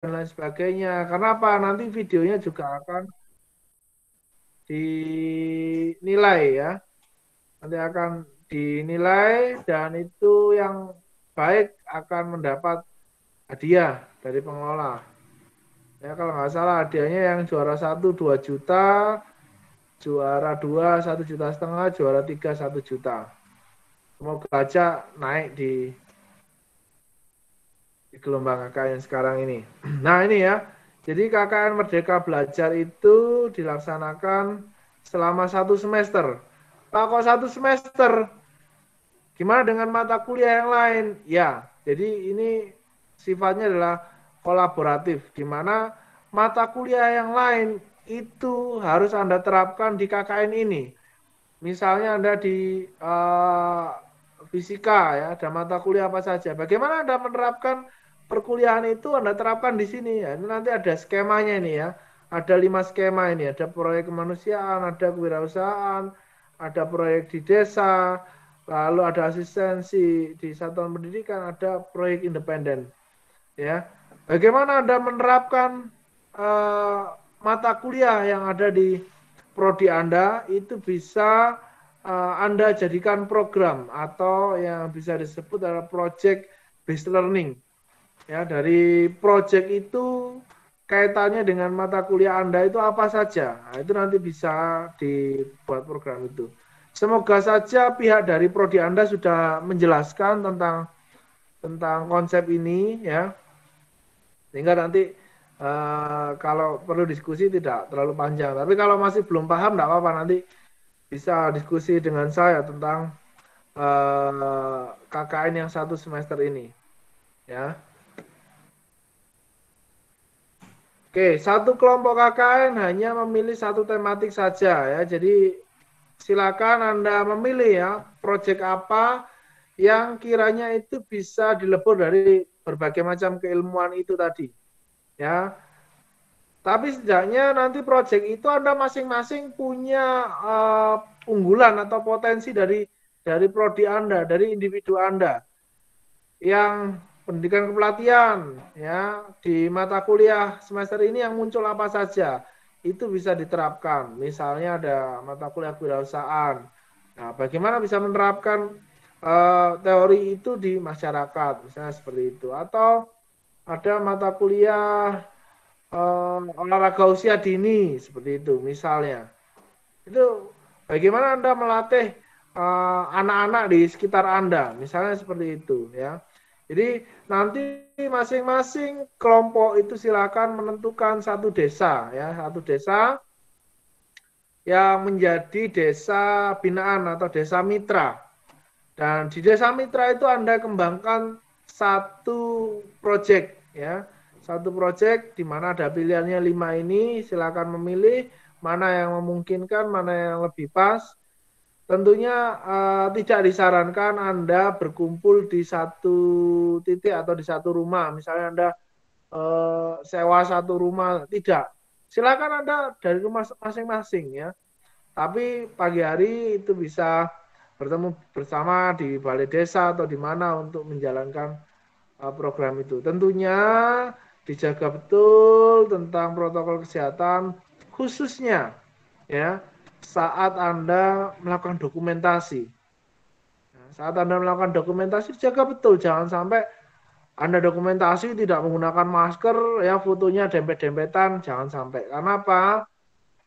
dan lain sebagainya. Karena apa? Nanti videonya juga akan dinilai ya. Nanti akan dinilai dan itu yang baik akan mendapat hadiah dari pengelola. Ya kalau nggak salah hadiahnya yang juara 1 2 juta, juara 2 1,5 juta, juara 3 1 juta. Semoga aja naik di gelombang KKN sekarang ini. Nah ini ya, jadi KKN Merdeka Belajar itu dilaksanakan selama 1 semester. Pak kok 1 semester? Gimana dengan mata kuliah yang lain? Ya, jadi ini sifatnya adalah kolaboratif, di mana mata kuliah yang lain itu harus Anda terapkan di KKN ini. Misalnya Anda di fisika ya, ada mata kuliah apa saja. Bagaimana Anda menerapkan perkuliahan itu Anda terapkan di sini ya. Ini nanti ada skemanya ini ya. Ada 5 skema ini, ada proyek kemanusiaan, ada kewirausahaan, ada proyek di desa, lalu ada asistensi di satuan pendidikan, ada proyek independen. Ya, bagaimana Anda menerapkan mata kuliah yang ada di prodi Anda itu bisa Anda jadikan program atau yang bisa disebut adalah project based learning. Ya, dari project itu kaitannya dengan mata kuliah Anda itu apa saja. Nah, itu nanti bisa dibuat program itu. Semoga saja pihak dari prodi Anda sudah menjelaskan tentang konsep ini ya. Sehingga nanti kalau perlu diskusi tidak terlalu panjang. Tapi kalau masih belum paham tidak apa-apa, nanti bisa diskusi dengan saya tentang KKN yang 1 semester ini. Ya. Oke, satu kelompok KKN hanya memilih satu tematik saja ya. Jadi silakan Anda memilih ya proyek apa yang kiranya itu bisa dilebur dari berbagai macam keilmuan itu tadi. Ya. Tapi setidaknya nanti proyek itu Anda masing-masing punya unggulan atau potensi dari prodi Anda, dari individu Anda. Yang pendidikan kepelatihan ya di mata kuliah semester ini yang muncul apa saja itu bisa diterapkan. Misalnya ada mata kuliah kewirausahaan. Nah, bagaimana bisa menerapkan teori itu di masyarakat, misalnya seperti itu. Atau ada mata kuliah olahraga usia dini seperti itu, misalnya. Itu bagaimana Anda melatih anak-anak di sekitar Anda, misalnya seperti itu ya. Jadi nanti masing-masing kelompok itu silakan menentukan satu desa ya, satu desa yang menjadi desa binaan atau desa mitra. Dan di desa mitra itu Anda kembangkan satu proyek ya. Satu proyek di mana ada pilihannya 5 ini, silakan memilih mana yang memungkinkan, mana yang lebih pas. Tentunya tidak disarankan Anda berkumpul di satu titik atau di satu rumah. Misalnya Anda sewa satu rumah, tidak. Silakan Anda dari rumah masing-masing ya. Tapi pagi hari itu bisa bertemu bersama di balai desa atau di mana untuk menjalankan program itu. Tentunya dijaga betul tentang protokol kesehatan khususnya ya saat Anda melakukan dokumentasi. Saat Anda melakukan dokumentasi, jaga betul. Jangan sampai Anda dokumentasi tidak menggunakan masker, ya fotonya dempet-dempetan, jangan sampai. Karena apa?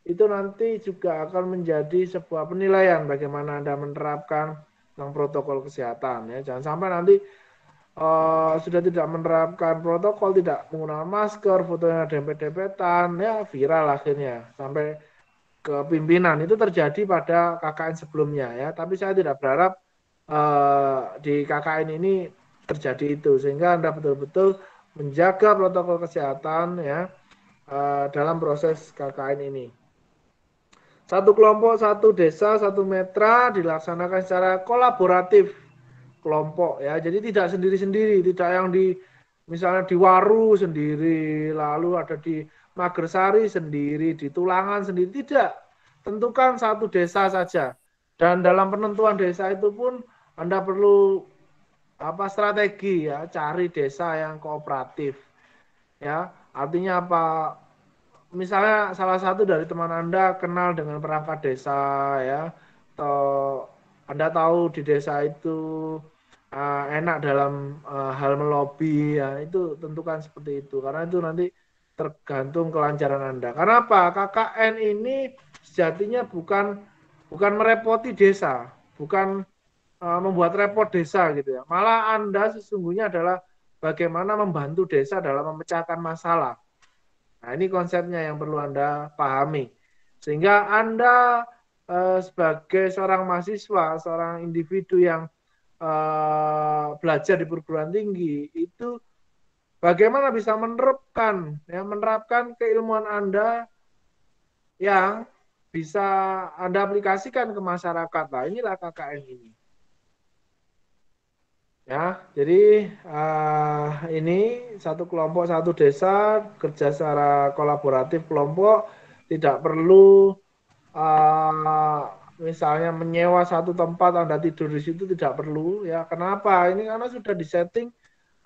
Itu nanti juga akan menjadi sebuah penilaian bagaimana Anda menerapkan tentang protokol kesehatan. Ya. Jangan sampai nanti sudah tidak menerapkan protokol, tidak menggunakan masker, fotonya dempet-dempetan, ya viral akhirnya. Sampai ke pimpinan itu terjadi pada KKN sebelumnya ya, tapi saya tidak berharap di KKN ini terjadi itu, sehingga Anda betul-betul menjaga protokol kesehatan ya dalam proses KKN ini. Satu kelompok, satu desa, satu metra dilaksanakan secara kolaboratif kelompok ya, jadi tidak sendiri-sendiri, tidak yang di misalnya di Waru sendiri, lalu ada di Magersari sendiri, di Tulangan sendiri, tidak. Tentukan satu desa saja. Dan dalam penentuan desa itu pun Anda perlu strategi ya, cari desa yang kooperatif. Ya. Artinya apa? Misalnya salah satu dari teman Anda kenal dengan perangkat desa ya, atau Anda tahu di desa itu enak dalam hal melobi ya, itu tentukan seperti itu karena itu nanti tergantung kelancaran Anda. Karena apa? KKN ini sejatinya bukan merepoti desa, bukan membuat repot desa gitu ya. Malah Anda sesungguhnya adalah bagaimana membantu desa dalam memecahkan masalah. Nah, ini konsepnya yang perlu Anda pahami. Sehingga Anda sebagai seorang mahasiswa, seorang individu yang belajar di perguruan tinggi, itu bagaimana bisa menerapkan keilmuan Anda yang bisa Anda aplikasikan ke masyarakat. Nah, inilah KKN ini. Ya, jadi ini satu kelompok, satu desa kerja secara kolaboratif kelompok, tidak perlu misalnya menyewa satu tempat Anda tidur di situ, tidak perlu ya. Kenapa? Ini karena sudah disetting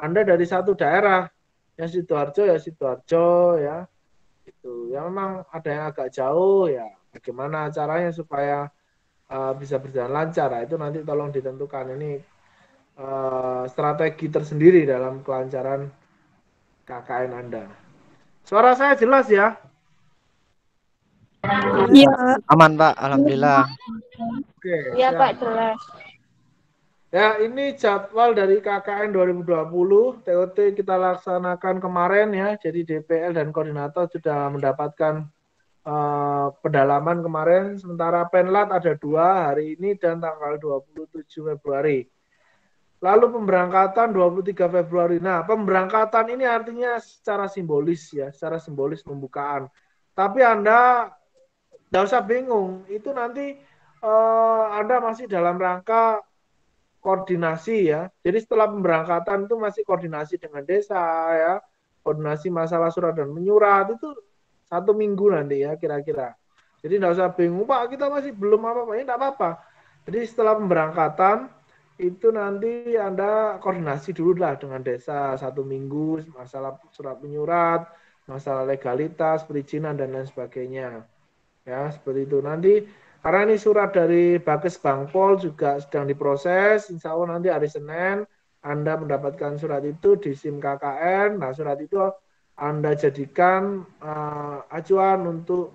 Anda dari satu daerah, ya Sidoarjo ya. Itu ya memang ada yang agak jauh ya. Bagaimana caranya supaya bisa berjalan lancar? Nah, itu nanti tolong ditentukan ini strategi tersendiri dalam kelancaran KKN Anda. Suara saya jelas ya? Iya. Aman Pak, alhamdulillah. Oke, Iya siap. Pak, jelas. Ya, ini jadwal dari KKN 2020, TOT kita laksanakan kemarin ya, jadi DPL dan koordinator sudah mendapatkan pendalaman kemarin, sementara Penlat ada 2 hari ini dan tanggal 27 Februari. Lalu pemberangkatan 23 Februari. Nah, pemberangkatan ini artinya secara simbolis ya, secara simbolis pembukaan. Tapi Anda tidak usah bingung, itu nanti Anda masih dalam rangka koordinasi ya. Jadi setelah pemberangkatan itu masih koordinasi dengan desa ya, koordinasi masalah surat dan menyurat itu 1 minggu nanti ya kira-kira. Jadi tidak usah bingung, Pak kita masih belum apa-apa, ini tidak apa-apa. Jadi setelah pemberangkatan itu nanti Anda koordinasi dulu lah dengan desa 1 minggu, masalah surat menyurat, masalah legalitas, perizinan dan lain sebagainya. Ya, seperti itu. Nanti karena ini surat dari Bakes Bangpol juga sedang diproses, insya Allah nanti hari Senin Anda mendapatkan surat itu di SIM KKN. Nah, surat itu Anda jadikan acuan untuk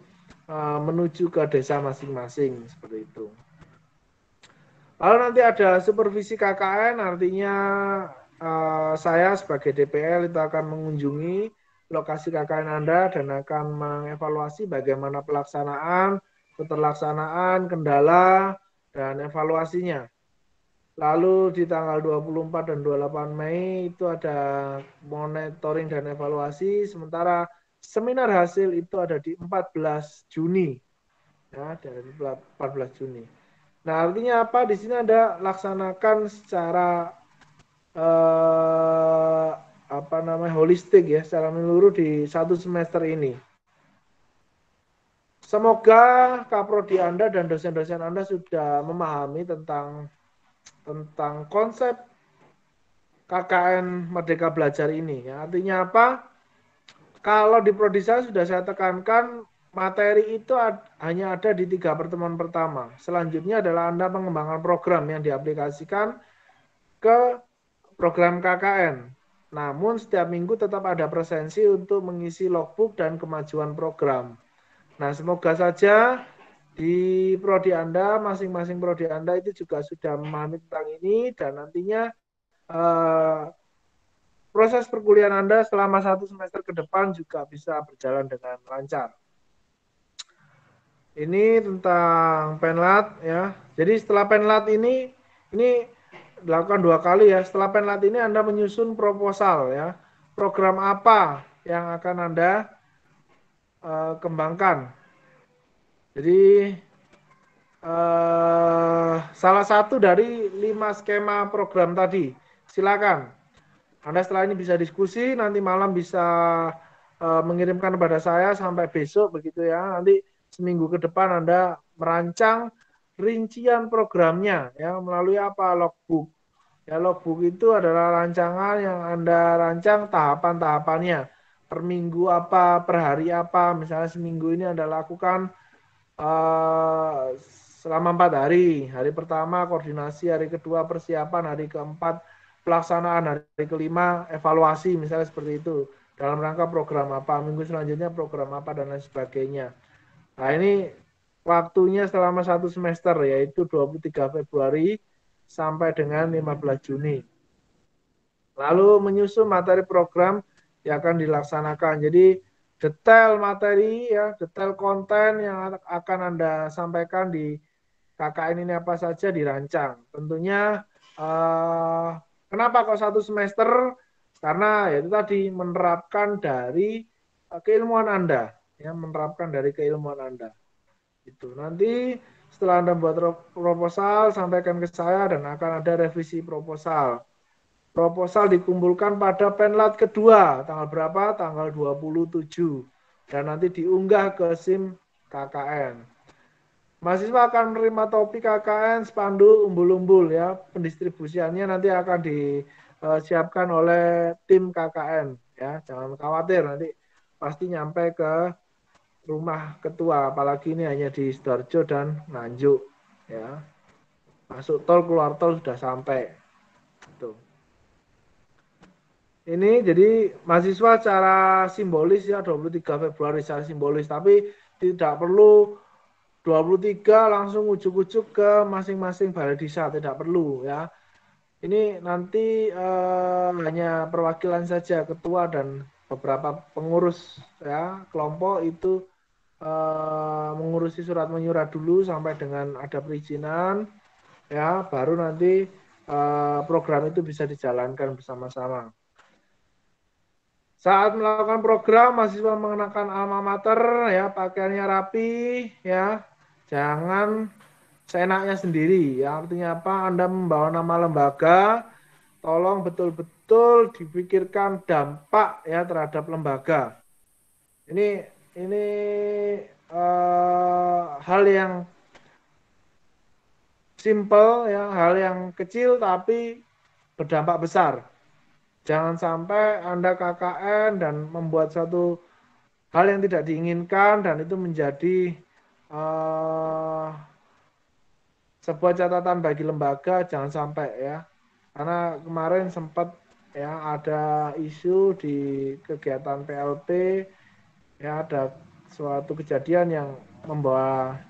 menuju ke desa masing-masing, seperti itu. Lalu nanti ada supervisi KKN, artinya saya sebagai DPL itu akan mengunjungi lokasi KKN Anda dan akan mengevaluasi bagaimana pelaksanaan, keterlaksanaan, kendala, dan evaluasinya. Lalu di tanggal 24 dan 28 Mei itu ada monitoring dan evaluasi, sementara seminar hasil itu ada di 14 Juni. Ya, dari 14 Juni. Nah, artinya apa? Di sini Anda laksanakan secara holistik ya, secara menyeluruh di 1 semester ini. Semoga kaprodi Anda dan dosen-dosen Anda sudah memahami tentang konsep KKN Merdeka Belajar ini. Ya. Artinya apa? Kalau di prodi saya sudah saya tekankan materi itu hanya ada di 3 pertemuan pertama. Selanjutnya adalah Anda mengembangkan program yang diaplikasikan ke program KKN. Namun setiap minggu tetap ada presensi untuk mengisi logbook dan kemajuan program. Nah, semoga saja di prodi Anda, masing-masing prodi Anda itu juga sudah memahami tentang ini dan nantinya proses perkuliahan Anda selama 1 semester ke depan juga bisa berjalan dengan lancar. Ini tentang Penlat ya. Jadi setelah Penlat ini dilakukan 2 kali ya. Setelah Penlat ini Anda menyusun proposal ya. Program apa yang akan Anda kembangkan. Jadi salah satu dari 5 skema program tadi. Silakan. Anda setelah ini bisa diskusi, nanti malam bisa mengirimkan kepada saya sampai besok begitu ya. Nanti seminggu ke depan Anda merancang rincian programnya ya melalui apa? Logbook. Ya, logbook itu adalah rancangan yang Anda rancang tahapan-tahapannya. per minggu apa, per hari apa. Misalnya seminggu ini Anda lakukan selama 4 hari. Hari pertama koordinasi, hari kedua persiapan, hari keempat pelaksanaan, hari kelima evaluasi, misalnya seperti itu. Dalam rangka program apa, minggu selanjutnya program apa, dan lain sebagainya. Nah ini waktunya selama 1 semester, yaitu 23 Februari sampai dengan 15 Juni. Lalu menyusun materi program yang akan dilaksanakan. Jadi detail materi ya, detail konten yang akan Anda sampaikan di KKN ini apa saja dirancang. Tentunya kenapa kok 1 semester? Karena ya itu tadi menerapkan dari keilmuan Anda, ya menerapkan dari keilmuan Anda. Itu nanti setelah Anda buat proposal sampaikan ke saya dan akan ada revisi proposal. Proposal dikumpulkan pada penlat kedua, tanggal berapa? Tanggal 27. Dan nanti diunggah ke SIM KKN. Mahasiswa akan menerima topi KKN, spanduk, umbul-umbul ya. Pendistribusiannya nanti akan disiapkan oleh tim KKN ya. Jangan khawatir, nanti pasti nyampe ke rumah ketua, apalagi ini hanya di Sidoarjo dan Nganjuk ya. Masuk tol, keluar tol sudah sampai. Tuh. Ini jadi mahasiswa secara simbolis ya 23 Februari secara simbolis, tapi tidak perlu 23 langsung ujuk-ujuk ke masing-masing balai desa, tidak perlu ya. Ini nanti hanya perwakilan saja, ketua dan beberapa pengurus ya kelompok itu mengurusi surat menyurat dulu sampai dengan ada perizinan ya, baru nanti program itu bisa dijalankan bersama-sama. Saat melakukan program, mahasiswa mengenakan alma mater, ya pakaiannya rapi, ya jangan seenaknya sendiri. Ya artinya apa? Anda membawa nama lembaga, tolong betul-betul dipikirkan dampak ya terhadap lembaga. Ini hal yang simple, ya hal yang kecil tapi berdampak besar. Jangan sampai Anda KKN dan membuat satu hal yang tidak diinginkan dan itu menjadi sebuah catatan bagi lembaga, jangan sampai ya. Karena kemarin sempat ya ada isu di kegiatan PLP ya, ada suatu kejadian yang membawa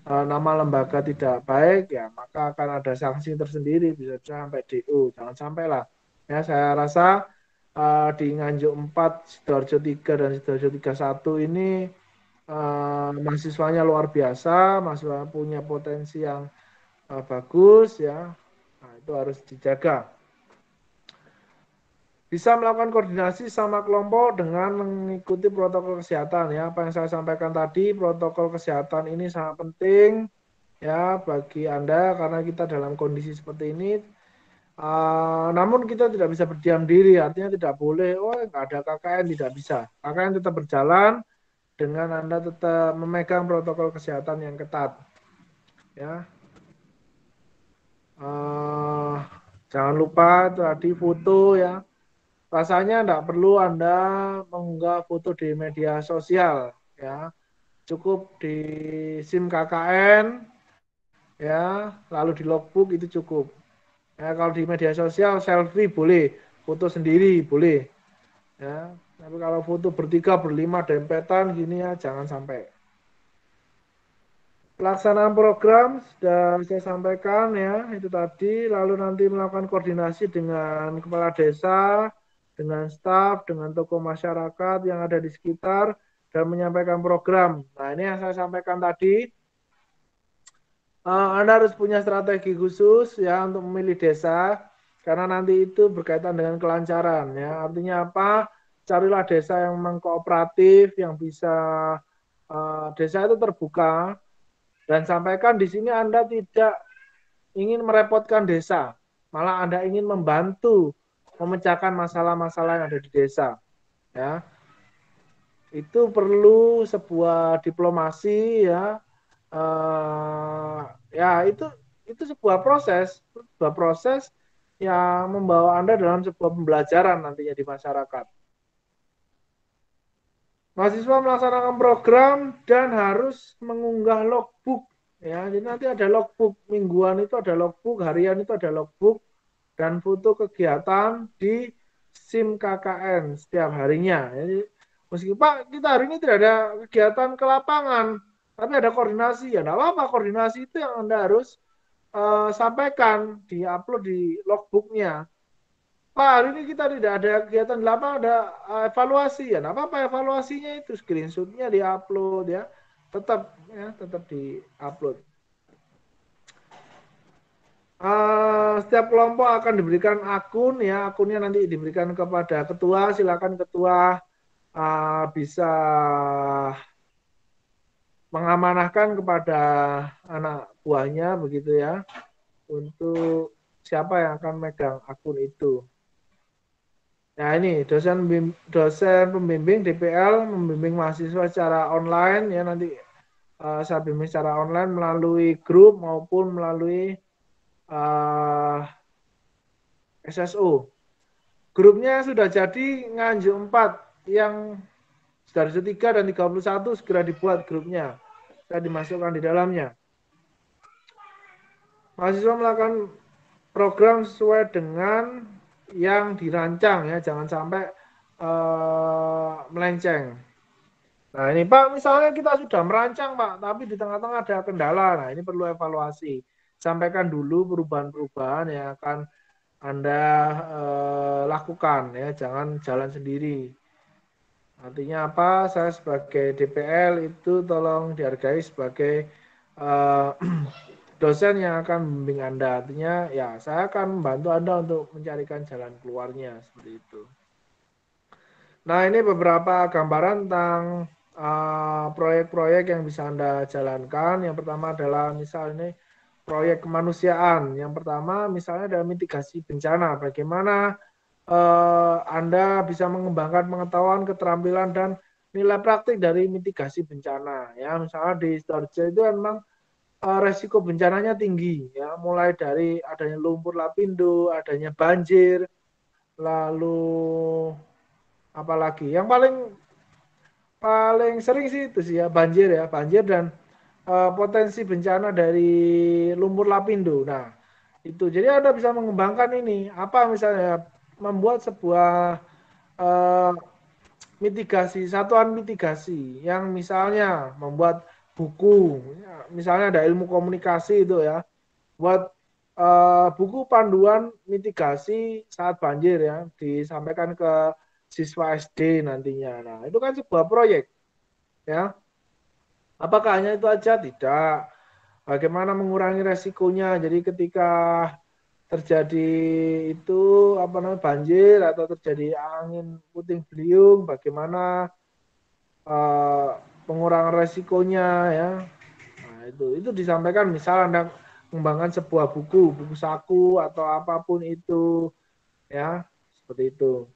nama lembaga tidak baik ya, maka akan ada sanksi tersendiri, bisa sampai DO. Jangan sampai lah. Ya, saya rasa di Nganjuk 4, Sidoarjo 3 dan Sidoarjo 31 ini mahasiswanya luar biasa, mahasiswa punya potensi yang bagus ya. Nah, itu harus dijaga. Bisa melakukan koordinasi sama kelompok dengan mengikuti protokol kesehatan ya. Apa yang saya sampaikan tadi, protokol kesehatan ini sangat penting ya bagi Anda karena kita dalam kondisi seperti ini. Namun kita tidak bisa berdiam diri, artinya tidak boleh, oh nggak ada KKN, tidak bisa. KKN tetap berjalan dengan Anda tetap memegang protokol kesehatan yang ketat. Ya, jangan lupa tadi foto ya. Rasanya tidak perlu Anda mengunggah foto di media sosial ya. Cukup di SIM KKN ya, lalu di logbook itu cukup. Ya, kalau di media sosial selfie boleh, foto sendiri boleh. Ya, tapi kalau foto bertiga, berlima, dempetan gini ya jangan sampai. Pelaksanaan program sudah saya sampaikan ya, itu tadi. Lalu nanti melakukan koordinasi dengan kepala desa, dengan staf, dengan tokoh masyarakat yang ada di sekitar, dan menyampaikan program. Nah ini yang saya sampaikan tadi. Anda harus punya strategi khusus ya untuk memilih desa, karena nanti itu berkaitan dengan kelancaran ya. Artinya apa? Carilah desa yang memang kooperatif, yang bisa desa itu terbuka. Dan sampaikan di sini Anda tidak ingin merepotkan desa, malah Anda ingin membantu memecahkan masalah-masalah yang ada di desa. Ya, itu perlu sebuah diplomasi ya. Ya itu sebuah proses yang membawa Anda dalam sebuah pembelajaran nantinya di masyarakat. Mahasiswa melaksanakan program dan harus mengunggah logbook. Ya, jadi nanti ada logbook mingguan itu ada logbook, harian itu ada logbook, dan foto kegiatan di SIM KKN setiap harinya. Jadi, meskipun Pak kita hari ini tidak ada kegiatan ke lapangan, tapi ada koordinasi ya, tidak apa-apa koordinasi itu yang Anda harus sampaikan, di-upload di logbooknya. Pak, hari ini kita tidak ada kegiatan di lapangan, ada evaluasi ya. Nah, apa evaluasinya itu screenshotnya di-upload ya, tetap di-upload. Setiap kelompok akan diberikan akun ya, akunnya nanti diberikan kepada ketua. Silakan ketua bisa mengamanahkan kepada anak buahnya begitu ya, untuk siapa yang akan megang akun itu. Nah ini dosen pembimbing DPL membimbing mahasiswa secara online ya, nanti saya bimbing secara online melalui grup maupun melalui SSO. Grupnya sudah jadi Nganjuk 4 yang Sidoarjo 3 dan 31 segera dibuat grupnya. Saya dimasukkan di dalamnya. Mahasiswa melakukan program sesuai dengan yang dirancang ya, jangan sampai melenceng. Nah ini Pak, misalnya kita sudah merancang Pak, tapi di tengah-tengah ada kendala. Nah ini perlu evaluasi. Sampaikan dulu perubahan-perubahan yang akan Anda lakukan ya, jangan jalan sendiri. Artinya apa? Saya sebagai DPL itu tolong dihargai sebagai dosen yang akan membimbing Anda. Artinya ya saya akan membantu Anda untuk mencarikan jalan keluarnya seperti itu. Nah ini beberapa gambaran tentang proyek-proyek yang bisa Anda jalankan. Yang pertama adalah misalnya proyek kemanusiaan. Yang pertama misalnya adalah mitigasi bencana. Bagaimana Anda bisa mengembangkan pengetahuan, keterampilan, dan nilai praktik dari mitigasi bencana. Ya, misalnya di Sidoarjo itu memang resiko bencananya tinggi. Ya, mulai dari adanya lumpur lapindo, adanya banjir, lalu apalagi yang paling sering sih itu sih ya banjir dan potensi bencana dari lumpur lapindo. Nah itu jadi Anda bisa mengembangkan ini apa misalnya membuat sebuah uh, satuan mitigasi yang misalnya membuat buku, misalnya ada ilmu komunikasi itu ya, buat buku panduan mitigasi saat banjir ya, disampaikan ke siswa SD nantinya. Nah, itu kan sebuah proyek ya. Apakah hanya itu aja? Tidak. Bagaimana mengurangi resikonya? Jadi ketika terjadi itu apa namanya banjir atau terjadi angin puting beliung, bagaimana pengurangan resikonya ya. Nah, itu disampaikan misal Anda mengembangkan sebuah buku saku atau apapun itu ya, seperti itu.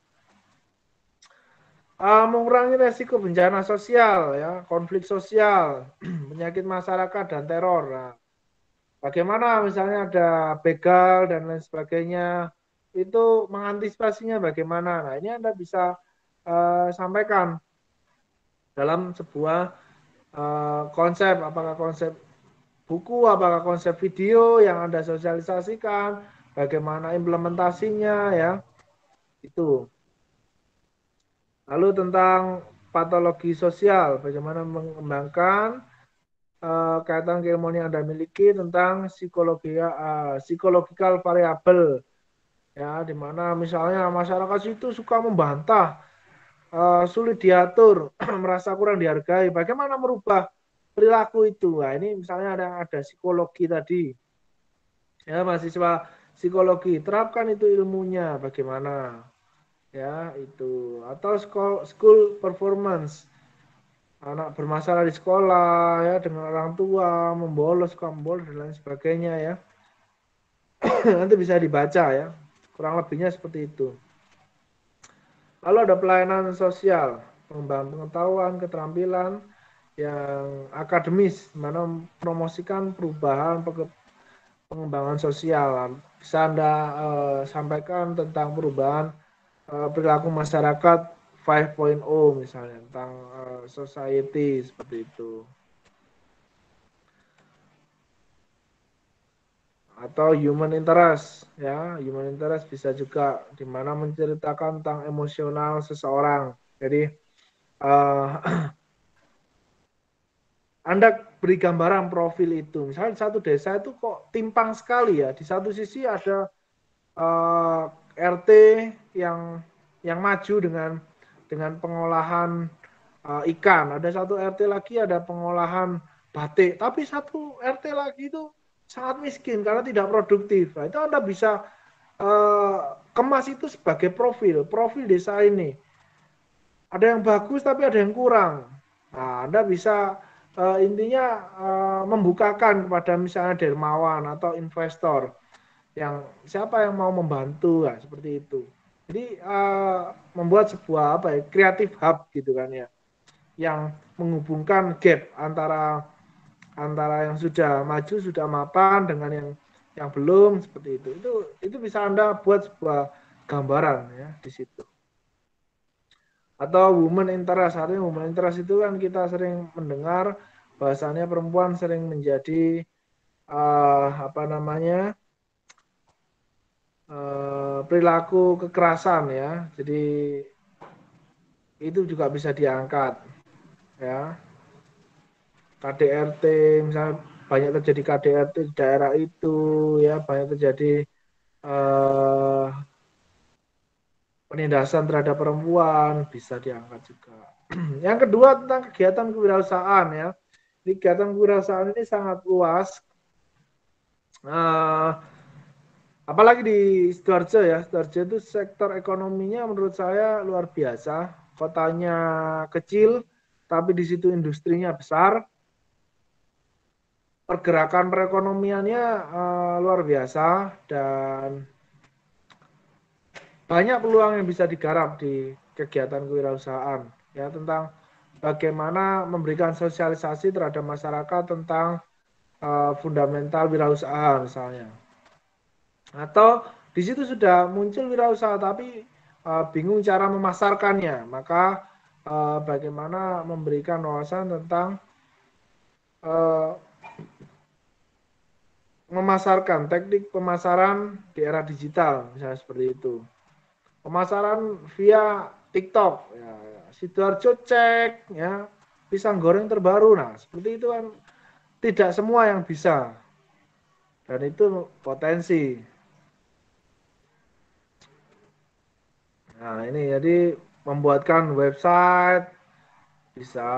Mengurangi resiko bencana sosial ya, konflik sosial, penyakit masyarakat dan teror. Nah, bagaimana misalnya ada begal dan lain sebagainya, itu mengantisipasinya bagaimana. Nah, ini Anda bisa sampaikan dalam sebuah konsep, apakah konsep buku, apakah konsep video yang Anda sosialisasikan, bagaimana implementasinya ya, itu. Lalu tentang patologi sosial, bagaimana mengembangkan kaitan keilmuan yang Anda miliki tentang psychological variable ya, di mana misalnya masyarakat itu suka membantah, sulit diatur, merasa kurang dihargai. Bagaimana merubah perilaku itu? Nah, ini misalnya ada psikologi tadi. Ya, mahasiswa psikologi, terapkan itu ilmunya bagaimana? Ya, itu. Atau school performance. Anak bermasalah di sekolah ya dengan orang tua, membolos, dan lain sebagainya ya. Nanti bisa dibaca ya. Kurang lebihnya seperti itu. Lalu ada pelayanan sosial, pengembangan pengetahuan, keterampilan yang akademis, mana mempromosikan perubahan pengembangan sosial. Bisa Anda sampaikan tentang perubahan perilaku masyarakat 5.0 misalnya tentang society seperti itu. Atau human interest ya, human interest bisa juga dimana menceritakan tentang emosional seseorang. Jadi Anda beri gambaran profil itu. Misalnya satu desa itu kok timpang sekali ya. Di satu sisi ada RT yang maju dengan pengolahan ikan. Ada satu RT lagi ada pengolahan batik. Tapi satu RT lagi itu sangat miskin karena tidak produktif. Nah, itu Anda bisa kemas itu sebagai profil desa ini. Ada yang bagus tapi ada yang kurang. Nah, Anda bisa intinya membukakan kepada misalnya dermawan atau investor yang siapa yang mau membantu ya, seperti itu. Jadi membuat sebuah apa ya, creative hub gitu kan ya, yang menghubungkan gap antara yang sudah maju, sudah mapan dengan yang belum seperti itu. Itu bisa Anda buat sebuah gambaran ya di situ. Atau woman interest, artinya woman interest itu kan kita sering mendengar bahasanya perempuan sering menjadi apa namanya perilaku kekerasan ya, jadi itu juga bisa diangkat ya. KDRT misalnya banyak terjadi KDRT di daerah itu ya, banyak terjadi penindasan terhadap perempuan bisa diangkat juga. Yang kedua tentang kegiatan kewirausahaan ya. Jadi kegiatan kewirausahaan ini sangat luas. Apalagi di Sidoarjo ya. Sidoarjo itu sektor ekonominya menurut saya luar biasa. Kotanya kecil, tapi di situ industrinya besar. Pergerakan perekonomiannya luar biasa dan banyak peluang yang bisa digarap di kegiatan kewirausahaan ya, tentang bagaimana memberikan sosialisasi terhadap masyarakat tentang fundamental wirausaha misalnya. Atau di situ sudah muncul wirausaha tapi bingung cara memasarkannya, maka bagaimana memberikan wawasan tentang memasarkan, teknik pemasaran di era digital misalnya seperti itu. Pemasaran via TikTok ya, Sidoarjo cek ya, pisang goreng terbaru. Nah, seperti itu kan tidak semua yang bisa. Dan itu potensi. Nah, ini jadi membuatkan website bisa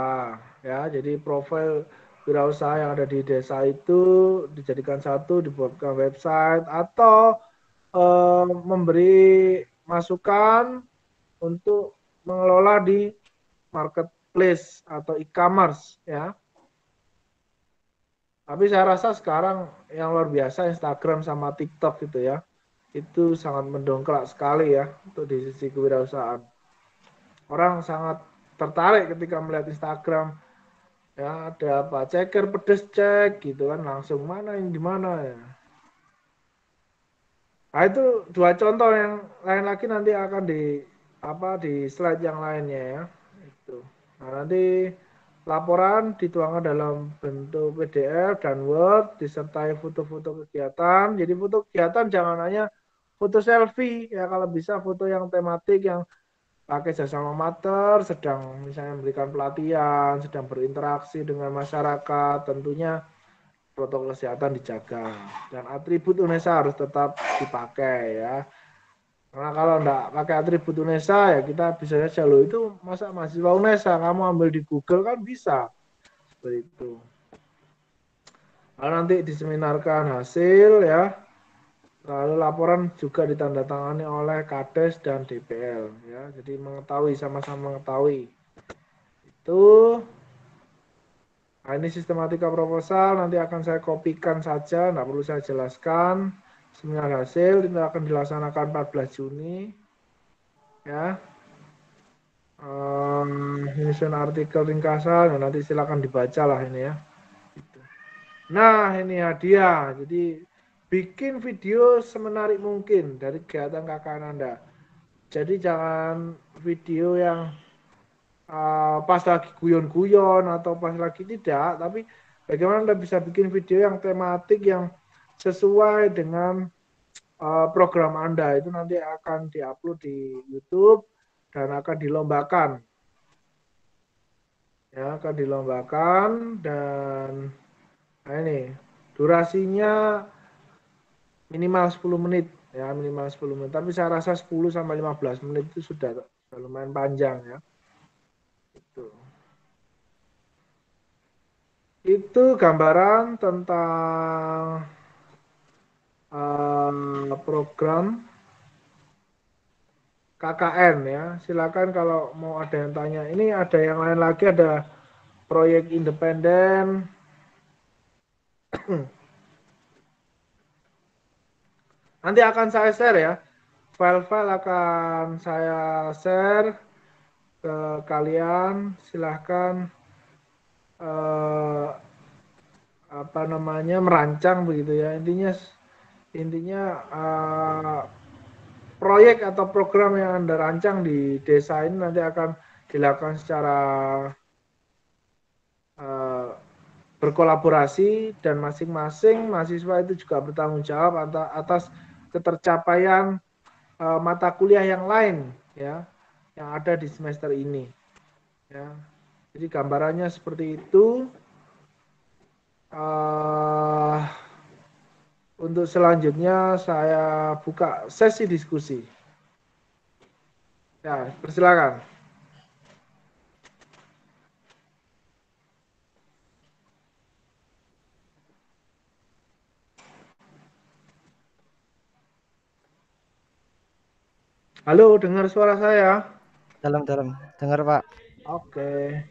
ya. Jadi profil wirausaha yang ada di desa itu dijadikan satu, dibuatkan website atau memberi masukan untuk mengelola di marketplace atau e-commerce ya. Tapi saya rasa sekarang yang luar biasa Instagram sama TikTok gitu ya. Itu sangat mendongkrak sekali ya untuk di sisi kewirausahaan. Orang sangat tertarik ketika melihat Instagram ya, ada apa ceker pedes cek gitu kan, langsung mana yang gimana ya. Nah, itu dua contoh, yang lain lagi nanti akan di slide yang lainnya ya. Itu. Nah, nanti laporan dituangkan dalam bentuk PDF dan Word disertai foto-foto kegiatan. Jadi foto kegiatan jangan hanya foto selfie ya, kalau bisa foto yang tematik yang pakai jasa amatir, sedang misalnya memberikan pelatihan, sedang berinteraksi dengan masyarakat, tentunya protokol kesehatan dijaga dan atribut UNESA harus tetap dipakai ya. Karena kalau enggak pakai atribut UNESA ya kita bisa saja loh, itu masa mahasiswa UNESA kamu ambil di Google kan bisa seperti itu. Lalu nanti diseminarkan hasil ya. Lalu laporan juga ditandatangani oleh Kades dan DPL ya. Jadi mengetahui, sama-sama mengetahui. Itu. Nah, ini sistematika proposal, nanti akan saya kopikan saja, nggak perlu saya jelaskan. Seminar hasil itu akan dilaksanakan 14 Juni. Ya. Ini artikel ringkasan, nanti silakan dibaca lah ini ya. Nah, ini hadiah. Jadi bikin video semenarik mungkin dari kegiatan KKN Anda. Jadi jangan video yang pas lagi guyon-guyon atau pas lagi tidak, tapi bagaimana Anda bisa bikin video yang tematik yang sesuai dengan program Anda. Itu nanti akan diupload di YouTube dan akan dilombakan. Ya, akan dilombakan dan nah ini durasinya minimal 10 menit ya, minimal 10 menit. Tapi saya rasa 10 sampai 15 menit itu sudah lumayan panjang ya. Itu gambaran tentang program KKN ya. Silakan kalau mau ada yang tanya. Ini ada yang lain lagi, ada proyek independen. Nanti akan saya share ya. File-file akan saya share ke kalian. Silahkan merancang begitu ya. Intinya proyek atau program yang Anda rancang di desa ini nanti akan dilakukan secara berkolaborasi dan masing-masing mahasiswa itu juga bertanggung jawab atas ketercapaian mata kuliah yang lain ya yang ada di semester ini ya. Jadi gambarannya seperti itu. Untuk selanjutnya saya buka sesi diskusi. Ya, persilakan. Halo, dengar suara saya? Dalam, dengar Pak. Oke.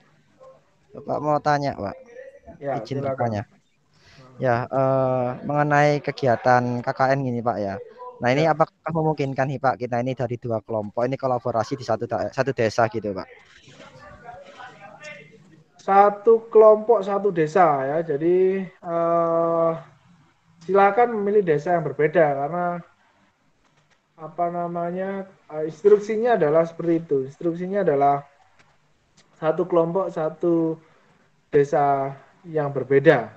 Bapak mau tanya Pak, Ya, izin silakan. bertanya. Ya, mengenai kegiatan KKN ini Pak ya. Nah ini Ya. apakah memungkinkan nih Pak kita ini dari dua kelompok ini kolaborasi di satu desa gitu Pak? Satu kelompok satu desa ya. Jadi silakan memilih desa yang berbeda karena instruksinya adalah seperti itu. Instruksinya adalah satu kelompok satu desa yang berbeda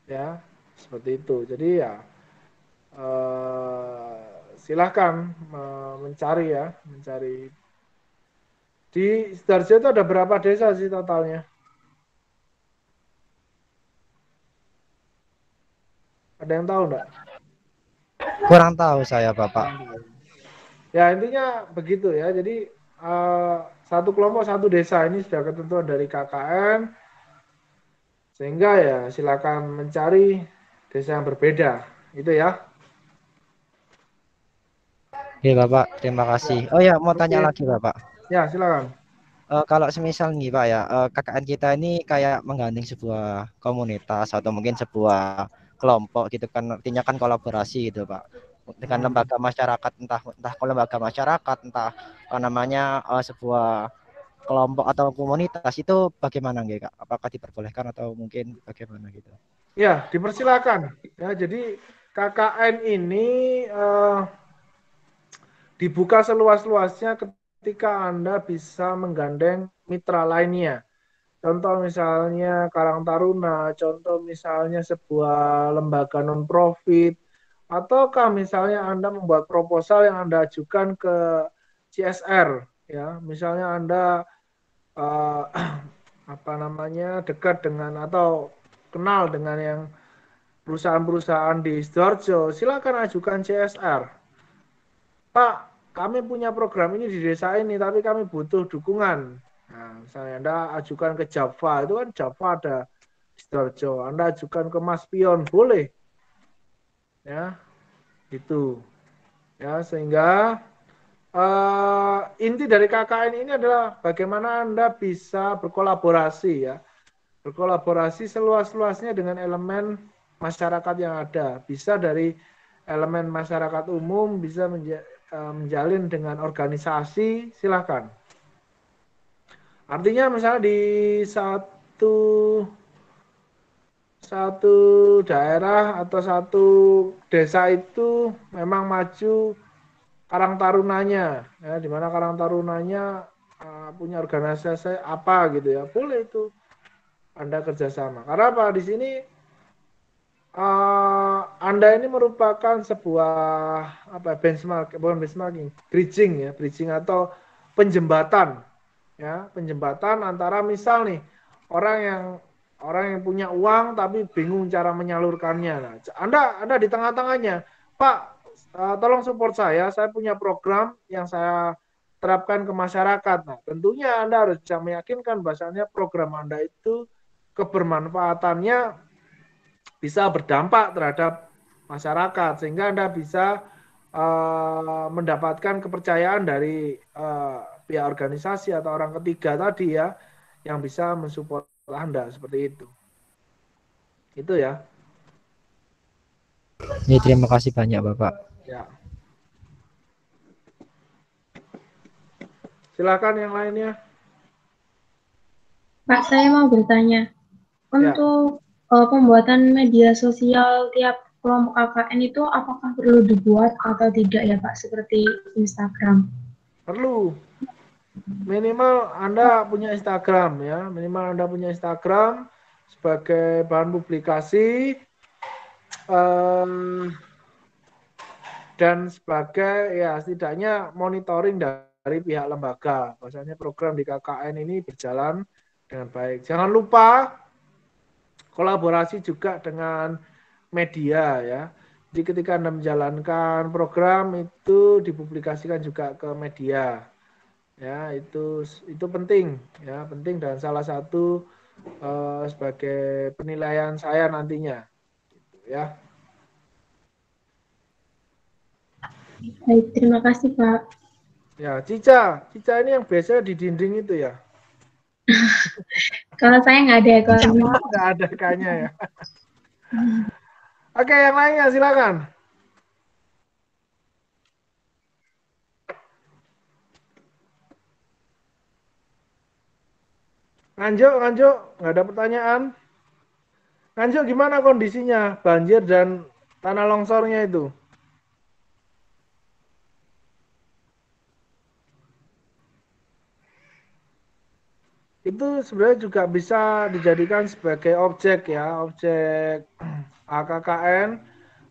ya. Seperti itu. Jadi ya silahkan mencari. Di Sidoarjo itu ada berapa desa sih totalnya? Ada yang tahu enggak? Kurang tahu saya Bapak. Ya intinya begitu ya. Jadi satu kelompok satu desa ini sudah ketentuan dari KKN, sehingga ya silakan mencari desa yang berbeda, gitu ya. Oke Bapak, terima Ya, kasih. Oh ya, mau tanya oke. lagi Bapak. Ya silakan. Kalau semisal nih Pak ya, KKN kita ini kayak menggandeng sebuah komunitas atau mungkin sebuah kelompok gitu kan, artinya kan kolaborasi gitu Pak dengan lembaga masyarakat, entah lembaga masyarakat, entah sebuah kelompok atau komunitas itu bagaimana nggih Kak? Apakah diperbolehkan atau mungkin bagaimana gitu? Ya dipersilakan. Ya jadi KKN ini dibuka seluas-luasnya ketika Anda bisa menggandeng mitra lainnya. Contoh misalnya Karang Taruna, contoh misalnya sebuah lembaga non-profit, ataukah misalnya Anda membuat proposal yang Anda ajukan ke CSR, ya, misalnya Anda eh, dekat dengan atau kenal dengan yang perusahaan-perusahaan di Sidoarjo, silakan ajukan CSR. Pak, kami punya program ini di desa ini, tapi kami butuh dukungan. Nah, misalnya Anda ajukan ke Java, itu kan Java ada di Sidoarjo. Anda ajukan ke Mas Pion, boleh. Ya, itu. Ya, sehingga inti dari KKN ini adalah bagaimana Anda bisa berkolaborasi ya. Berkolaborasi seluas-luasnya dengan elemen masyarakat yang ada. Bisa dari elemen masyarakat umum, bisa menjalin dengan organisasi, silakan. Artinya misalnya di satu daerah atau satu desa itu memang maju Karang Tarunanya, ya, di mana Karang Tarunanya punya organisasi apa gitu ya, boleh itu Anda kerjasama. Karena apa? Di sini Anda ini merupakan sebuah benchmark, bukan benchmarking, bridging atau penjembatan, ya, penjembatan antara misal nih orang yang punya uang tapi bingung cara menyalurkannya. Nah, Anda di tengah-tengahnya, Pak, tolong support saya punya program yang saya terapkan ke masyarakat. Nah, tentunya Anda harus bisa meyakinkan bahasanya program Anda itu kebermanfaatannya bisa berdampak terhadap masyarakat sehingga Anda bisa mendapatkan kepercayaan dari pihak organisasi atau orang ketiga tadi ya yang bisa mensupport Anda seperti itu. Itu ya. Ya, terima kasih banyak Bapak. Ya. Silakan yang lainnya. Pak, saya mau bertanya. Ya. Untuk pembuatan media sosial tiap kelompok KKN itu apakah perlu dibuat atau tidak ya Pak, seperti Instagram? Perlu. Minimal Anda punya Instagram ya. Minimal Anda punya Instagram sebagai bahan publikasi dan sebagai ya setidaknya monitoring dari pihak lembaga. Bahwasanya program di KKN ini berjalan dengan baik. Jangan lupa kolaborasi juga dengan media ya. Jadi ketika Anda menjalankan program itu dipublikasikan juga ke media. Ya, itu penting ya, penting dan salah satu sebagai penilaian saya nantinya gitu, ya. Baik, terima kasih Pak. Ya, Cica ini yang biasanya di dinding itu ya. Kalau saya nggak ada ekornya. Nggak ada kayaknya ya. Oke, yang lainnya silakan. Nganjuk, nggak ada pertanyaan. Nganjuk gimana kondisinya banjir dan tanah longsornya itu? Itu sebenarnya juga bisa dijadikan sebagai objek ya, objek KKN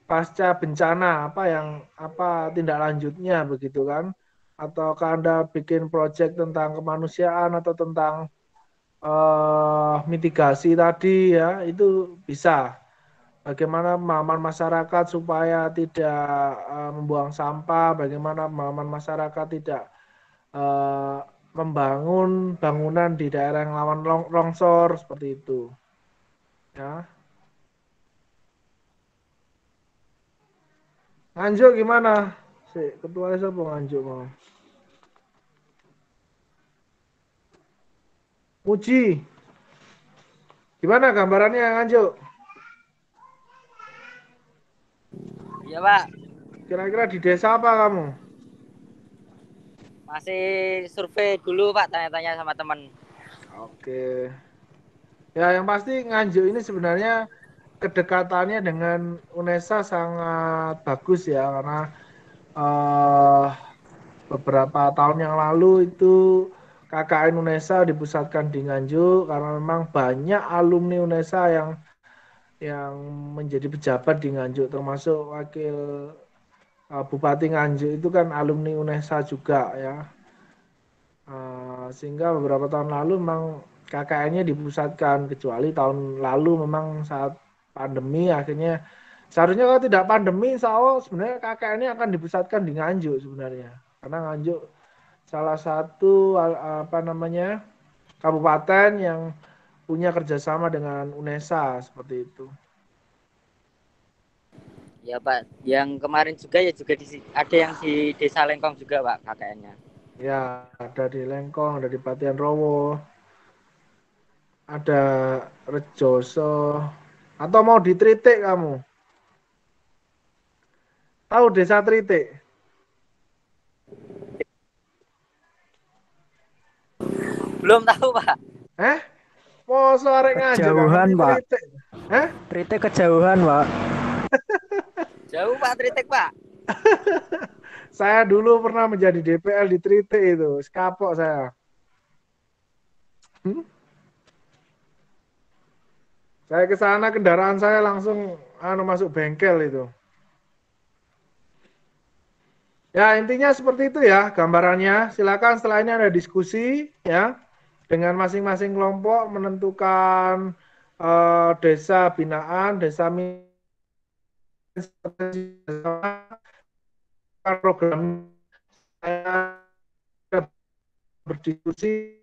pasca bencana apa tindak lanjutnya begitu kan? Ataukah Anda bikin proyek tentang kemanusiaan atau tentang mitigasi tadi ya, itu bisa. Bagaimana pemahaman masyarakat supaya tidak membuang sampah, bagaimana pemahaman masyarakat tidak membangun bangunan di daerah yang rawan longsor seperti itu. Ya. Nganjuk gimana? Ketua siapa Nganjuk mau? Muji. Gimana gambarannya Nganjuk? Iya Pak. Kira-kira di desa apa kamu? Masih survei dulu Pak, tanya-tanya sama teman. Oke. Ya yang pasti Nganjuk ini sebenarnya kedekatannya dengan UNESA sangat bagus ya karena beberapa tahun yang lalu itu KKN UNESA dipusatkan di Nganjuk karena memang banyak alumni UNESA yang menjadi pejabat di Nganjuk termasuk wakil Bupati Nganjuk itu kan alumni UNESA juga ya. Sehingga beberapa tahun lalu memang KKN-nya dipusatkan kecuali tahun lalu memang saat pandemi akhirnya seharusnya kalau tidak pandemi insya Allah sebenarnya KKN-nya akan dipusatkan di Nganjuk sebenarnya karena Nganjuk salah satu kabupaten yang punya kerjasama dengan UNESA seperti itu. Ya Pak, yang kemarin juga ya juga ada yang di Desa Lengkong juga Pak KKN-nya. Ya, ada di Lengkong, ada di Patian Rowo, ada Rejoso, atau mau di Tritik kamu? Tahu Desa Tritik? Belum tahu Pak. Mau sore Nganjuk kejauhan Pak. Tritik? Tritik kejauhan Pak. Jauh Pak Tritik Pak. Saya dulu pernah menjadi DPL di Trite itu, kapok saya. Saya ke sana kendaraan saya langsung masuk bengkel itu. Ya, intinya seperti itu ya gambarannya. Silakan setelah ini ada diskusi ya dengan masing-masing kelompok menentukan desa binaan, desa program saya berdiskusi.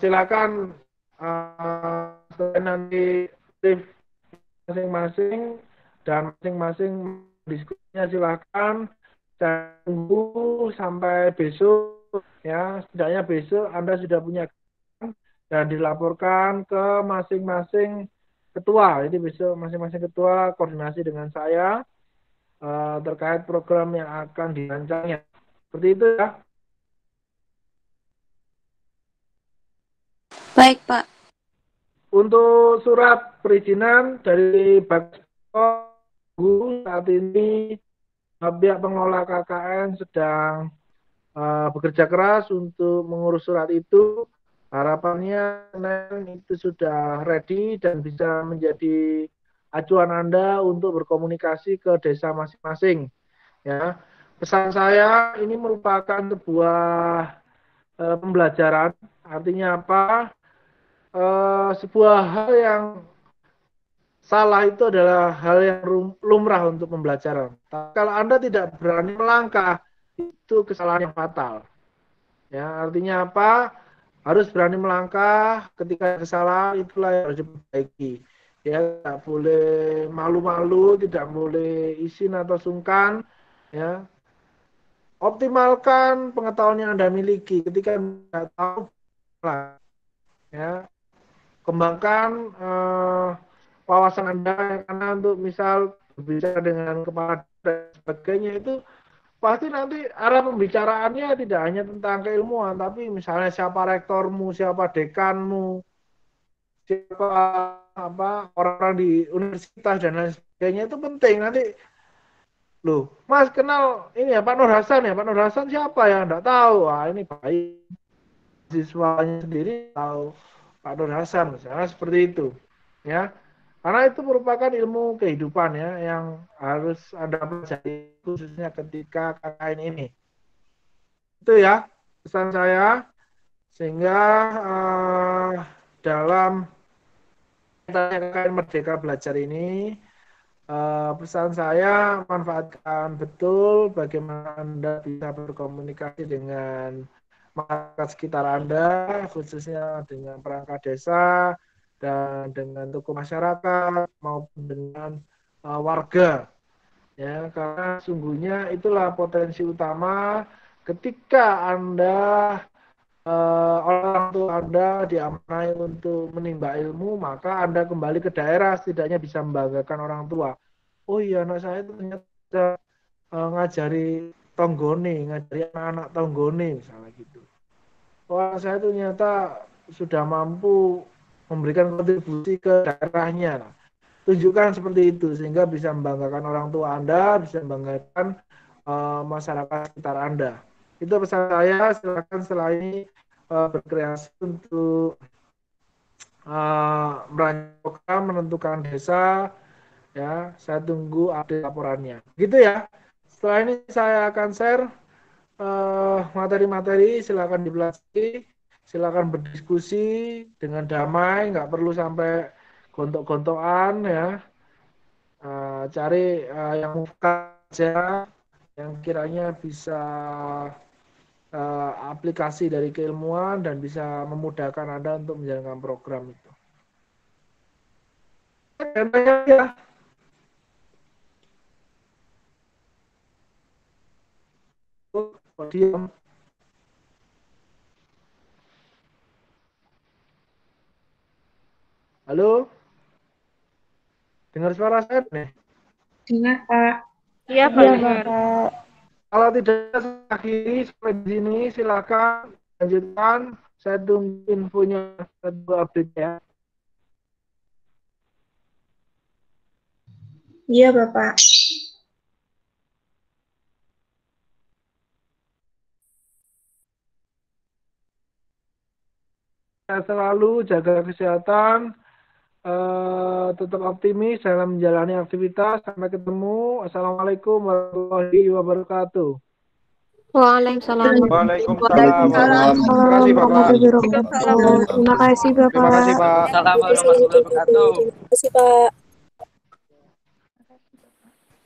Silakan nanti masing-masing dan masing-masing diskusinya silakan. Saya tunggu sampai besok ya, setidaknya besok Anda sudah punya dan dilaporkan ke masing-masing ketua. Jadi besok masing-masing ketua koordinasi dengan saya terkait program yang akan dirancangnya. Seperti itu ya. Baik, Pak. Untuk surat perizinan dari Bakso saat ini pihak pengelola KKN sedang bekerja keras untuk mengurus surat itu. Harapannya itu sudah ready dan bisa menjadi acuan Anda untuk berkomunikasi ke desa masing-masing. Ya, pesan saya ini merupakan sebuah pembelajaran. Artinya apa? Sebuah hal yang salah itu adalah hal yang lumrah untuk pembelajaran. Tapi kalau Anda tidak berani melangkah, itu kesalahan yang fatal. Ya, artinya apa? Harus berani melangkah ketika kesalahan, itulah yang harus diperbaiki. Ya, tidak boleh malu-malu, tidak boleh isin atau sungkan. Ya, optimalkan pengetahuan yang Anda miliki. Ketika Anda tahu, ya, kembangkan wawasan Anda karena untuk misal berbicara dengan kepala dan sebagainya itu pasti nanti arah pembicaraannya tidak hanya tentang keilmuan, tapi misalnya siapa rektormu, siapa dekanmu, siapa orang-orang di universitas dan lain sebagainya itu penting. Nanti loh, Mas kenal ini ya Pak Nur Hasan ya, Pak Nur Hasan siapa ya? Enggak tahu. Wah, ini baik. Siswanya sendiri tahu Pak Nur Hasan misalnya seperti itu. Ya. Karena itu merupakan ilmu kehidupan ya yang harus Anda pelajari khususnya ketika KKN ini. Itu ya pesan saya sehingga dalam KKN Merdeka Belajar ini pesan saya manfaatkan betul bagaimana Anda bisa berkomunikasi dengan masyarakat sekitar Anda khususnya dengan perangkat desa dan dengan tokoh masyarakat maupun dengan warga ya karena sungguhnya itulah potensi utama ketika Anda orang tua Anda diamanai untuk menimba ilmu maka Anda kembali ke daerah setidaknya bisa membanggakan orang tua. Oh iya anak saya itu ternyata ngajari tonggone, ngajari anak-anak tonggone misalnya gitu. Wah, saya ternyata sudah mampu memberikan kontribusi ke daerahnya. Nah, tunjukkan seperti itu sehingga bisa membanggakan orang tua Anda, bisa membanggakan masyarakat sekitar Anda. Itu pesan saya. Silakan setelah ini berkreasi untuk merancang program, menentukan desa. Ya, saya tunggu update laporannya. Gitu ya. Setelah ini saya akan share materi-materi, silakan dipelajari, silakan berdiskusi dengan damai, nggak perlu sampai gontok-gontokan ya. Cari yang mudah saja, yang kiranya bisa aplikasi dari keilmuan dan bisa memudahkan Anda untuk menjalankan program itu. Ya. Diam. Halo? Dengar suara saya nih? Dengar, Pak. Iya, Pak. Dengar. Kalau tidak akhiri sampai di sini, silakan lanjutkan. Saya tunggu infonya kedua update ya. Iya, Bapak. sehat selalu, jaga kesehatan, tetap optimis dalam menjalani aktivitas. Sampai ketemu. Assalamualaikum warahmatullahi wabarakatuh. Waalaikumsalam. Waalaikumsalam. Terima kasih Bapak. Terima kasih Bapak. Terima kasih Pak. Assalamualaikum warahmatullahi wabarakatuh. Terima kasih Pak.